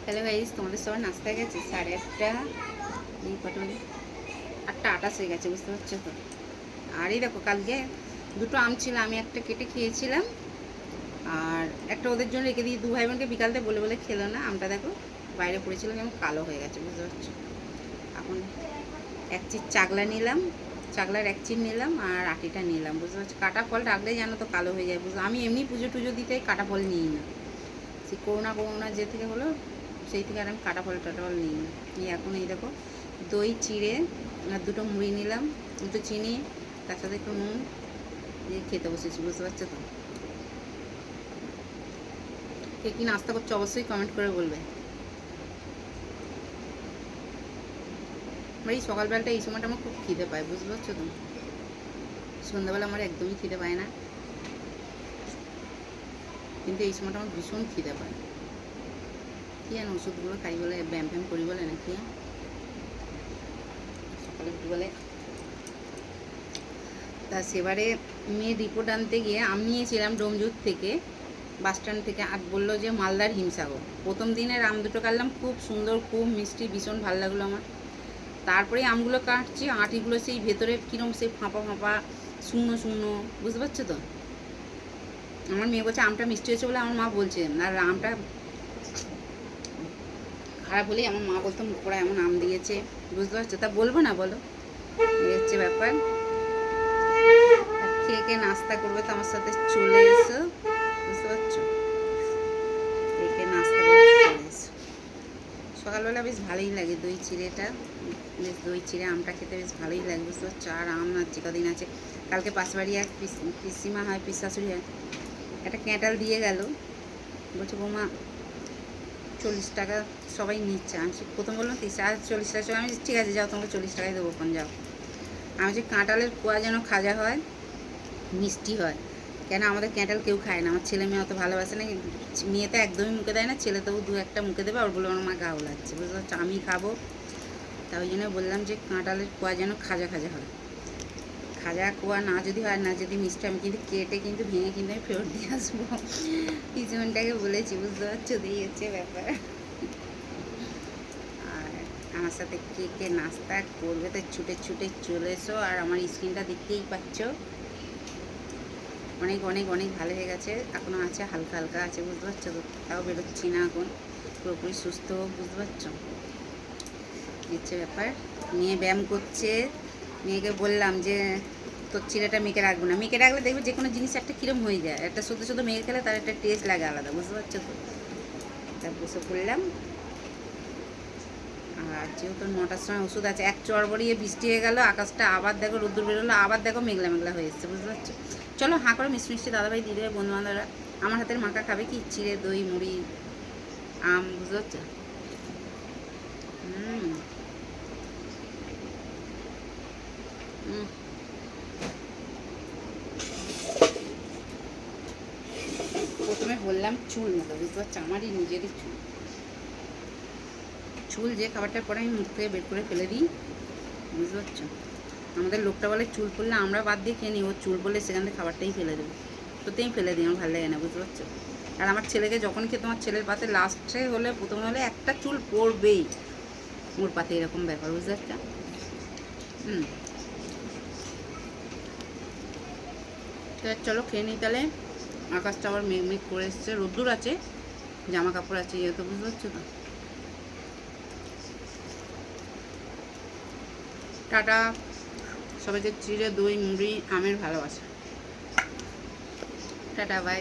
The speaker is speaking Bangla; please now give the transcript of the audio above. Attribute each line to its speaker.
Speaker 1: হ্যালো গাইস, তোমাদের সবার নাস্তা গেছে 8:30। এই কত বাজে? 8:28 হয়ে গেছে, বুঝতে পারছো তো। আর এই দেখো, কালকে দুটো আম ছিল, আমি একটা কেটে খেয়েছিলাম আর একটা ওদের জন্য রেখে দিয়ে, দু ভাই বোনকে বিকালতে বলে বলে খেলো না। আমটা দেখো বাইরে পড়েছিল, কেমন কালো হয়ে গেছে, বুঝতে পারছো। এখন এক চিট চাগলা নিলাম, চাগলার এক চিট নিলাম আর আটিটা নিলাম, বুঝতে পারছো। কাটা ফল রাখলে জানো তো কালো হয়ে যায়, বুঝতে। আমি এমনি পুজো টুজো দিতে কাটা ফল নিই না, সে করোনা যে থেকে হলো সেই থেকে আর আমি কাটা ফল টাটা ফল নিই না। নিয়ে এখন এই দেখো দই চিড়ে আর দুটো মুড়ি নিলাম, দুটো চিনি, তার সাথে একটু নুন দিয়ে খেতে বসেছি, বুঝতে পারছো তো। কে কী নাস্তা করছো অবশ্যই কমেন্ট করে বলবে। আমার এই সকালবেলাটা এই সময়টা আমার খুব খিদে পায়, বুঝতে পারছো তো। সন্ধ্যাবেলা আমার একদমই খিদে পায় না, কিন্তু এই সময়টা আমার ভীষণ খিদে পায়। কী জানো ওষুধগুলো খাই বলে, ব্যায়াম ফ্যাম করি বলে নাকি সকালে একটু বলে। তা সেবারে মেয়ের রিপোর্ট আনতে গিয়ে আমি নিয়েছিলাম ডোমজুর থেকে, বাস স্ট্যান্ড থেকে। আর বললো যে মালদার হিমসাগর। প্রথম দিনের আম দুটো কাটলাম, খুব সুন্দর, খুব মিষ্টি, ভীষণ ভালো লাগলো আমার। তারপরে আমগুলো কাটছি, আটিগুলো সেই ভেতরে কীরকম সেই ফাঁপা ফাঁপা শূন্য শূন্য, বুঝতে পারছো তো। আমার মেয়ে বলছে আমটা মিষ্টি হয়েছে বলে, আমার মা বলছে। আর আমটা খারাপ হলেই আমার মা বলতো মুখ পোড়া এমন আম দিয়েছে, বুঝতে পারছো। তা বলবো না বলো, এই হচ্ছে ব্যাপার। কে কে নাস্তা করবে তো আমার সাথে চলে এসো, বুঝতে পারছো। কে কে নাস্তা করবে চলে এসো। সকালবেলা বেশ ভালোই লাগে দই চিড়েটা, বেশ দই চিড়ে আমটা খেতে বেশ ভালোই লাগে, বুঝতে পারছো। আর আম আছে কদিন আছে। কালকে পাশবাড়ি এক পিসিমা হয়, পিসাশুড়ি হয়, একটা ক্যাঁটাল দিয়ে গেল। বলছে বৌমা 40 টাকা সবাই নিচ্ছে। আমি প্রথম বললাম 30 আর 40 টাকা। আমি ঠিক আছে যাও, তোমাকে 40 টাকায় দেবো, কোন যাও। আমি যে কাঁঠালের কোয়া যেন খাজা হয়, মিষ্টি হয়। কেন আমাদের ক্যাঁঠাল কেউ খায় না, আমার ছেলে মেয়ে অত ভালোবাসে না। মেয়ে তো একদমই মুখে দেয় না, ছেলে তবু দু একটা মুখে দেবে। আর বলবো আমার মা গাও লাগছে, বুঝতে পারছো, আমি খাবো। তা ওই জন্য বললাম যে কাঁঠালের কোয়া যেন খাজা খাজা হয়। খাজা কোয়া না যদি হয়, না যদি মিষ্টি, আমি কিন্তু কেটে কিন্তু ভেঙে কিন্তু আমি ফেরত দিয়ে আসবো। পিছনটাকে বলেছি, বুঝতে পারছো, এই হচ্ছে ব্যাপার। আর আমার সাথে কে কে নাস্তা করবে তো ছুটে ছুটে চলে এসো। আর আমার স্কিনটা দেখতেই পাচ্ছ, অনেক অনেক অনেক ভালো হয়ে গেছে। এখনও আছে, হালকা হালকা আছে, বুঝতে পারছো তো। তাও বেরোচ্ছি না এখন, পুরোপুরি সুস্থ, বুঝতে পারছো। হচ্ছে ব্যাপার। মেয়ে ব্যায়াম করছে, মেয়েকে বললাম যে তোর চিড়েটা মেখে রাখবো না। মেখে রাখলে দেখবে যে কোনো জিনিস একটা কীরম হয়ে যায়, একটা শুধু শুধু মেখে খেলে তার একটা টেস্ট লাগে আলাদা, বুঝতে পারছো তো। তা বসে পড়লাম। আর যেহেতু 9টার সময় ওষুধ আছে, এক চড়বড়িয়ে বৃষ্টি হয়ে গেল, আকাশটা আবার দেখো রোদ্দুর বেরোলো, আবার দেখো মেঘলা মেঘলা হয়ে এসছে, বুঝতে পারছো। চলো হাঁ করে মিষ্টি মিষ্টি দাদাভাই দিয়ে দেবে বন্ধুবান্ধবরা। আমার হাতের মাখা খাবে কি, চিড়ে দই মুড়ি আম, বুঝতে পারছো। হুম হুম। প্রথমে বললাম চুল মতো, বুঝতে পারছো, আমারই নিজেরই চুল। চুল যে খাবারটার পরে আমি মুখ থেকে বের করে ফেলে দিই, বুঝতে পারছো। আমাদের লোকটা বলে চুল পড়লে আমরা বাদ দিয়ে খেয়ে নিই, ওর চুল পড়লে সেখান থেকে খাবারটাই ফেলে দেবো। সত্যিই ফেলে দিই, আমার ভালো লাগে না, বুঝতে পারছো। আর আমার ছেলেকে যখন খেয়ে, তোমার ছেলের পাতে লাস্টে হলে প্রথমে হলে একটা চুল পড়বেই ওর পাতে, এরকম ব্যাপার, বুঝতে পারছো। হুম। তো চলো খেয়ে নিই তাহলে। আকাশটা আবার মেঘ মেঘ করে এসছে, রোদ্দুর আছে, জামা কাপড় আছে যেহেতু, বুঝতে পারছো তো। টাটা সবাইকে। চিড়ে দই মুড়ি আমের ভালোবাসা। Tata bye.